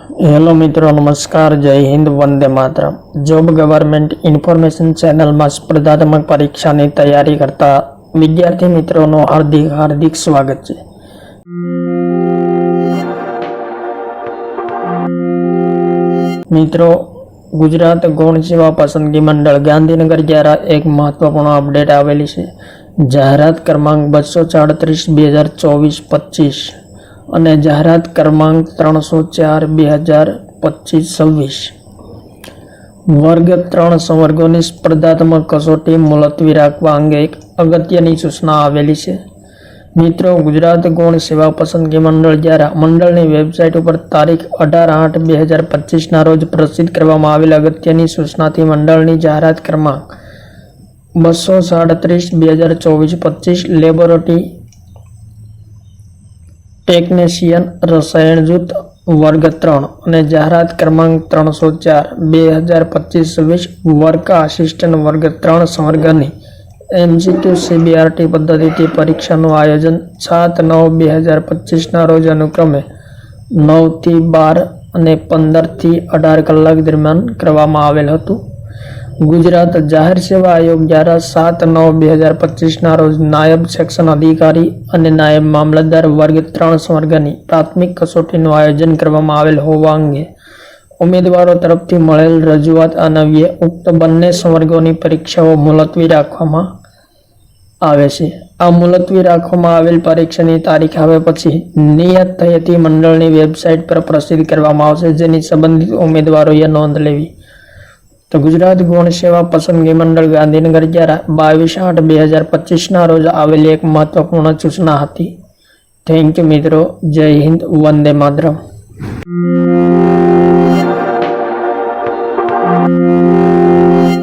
Hello मित्रों, नमस्कार। जय Hind, Vande Mataram. Job government information channel में स्पर्धात्मक परीक्षा की तैयारी करता विद्यार्थी मित्रों हार्दिक हार्दिक स्वागत है। मित्रों, गुजरात गौण सेवा पसंदगी मंडल गांधीनगर द्वारा एक महत्वपूर्ण अपडेट आवेली है। जाहरात क्रमांक 234/2024-25 અને જાહેરાત ક્રમાંક 304/2025-26 વર્ગ 3 સંવર્ગોની સ્પર્ધાત્મક કસોટી મુલતવી રાખવા અંગે એક અગત્યની સૂચના આવેલી છે। મિત્રો, ગુજરાત ગૌણ સેવા પસંદગી મંડળ દ્વારા મંડળની વેબસાઇટ ઉપર તારીખ 18/8/2025 રોજ પ્રસિદ્ધ કરવામાં આવેલ અગત્યની સૂચનાથી મંડળની જાહેરાત ક્રમાંક 237/2024-25 લેબોરેટરી ટેકનિશિયન રસાયણ જૂથ વર્ગ 3 અને જાહેરાત ક્રમાંક 304/2025-26 વર્ગ આસિસ્ટન્ટ વર્ગ 3 સંવર્ગની MCQ CBRT પદ્ધતિથી પરીક્ષાનું આયોજન 7/9/2025 રોજ અનુક્રમે 9 થી 12 અને 15 થી 18 કલાક દરમિયાન કરવામાં આવેલ હતું। गुजरात जाहिर सेवा आयोग द्वारा 7/9/2025 रोज नायब सेक्शन अधिकारी और नायब मामलतदार वर्ग 3 संवर्गनी प्राथमिक कसोटीનું आयोजन કરવામાં આવેલ હોવા અંગે ઉમેદવારો તરફથી મળેલ રજૂઆત અન્વયે ઉક્ત બંને સંવર્ગોની પરીક્ષાઓ મુલતવી રાખવામાં આવે છે। આ મુલતવી રાખવામાં આવેલ પરીક્ષાની તારીખ હવે પછી નિયત થઈ હતી મંડળની વેબસાઇટ પર પ્રસિદ્ધ કરવામાં આવશે, જેની સંબંધિત ઉમેદવારોએ નોંધ લેવી। तो गुजरात गौण सेवा पसंदगी मंडल गांधीनगर द्वारा 22/8/2025 रोज आवेली एक महत्वपूर्ण सूचना थी। थैंक यू मित्रों। जय हिंद, वंदे मातरम।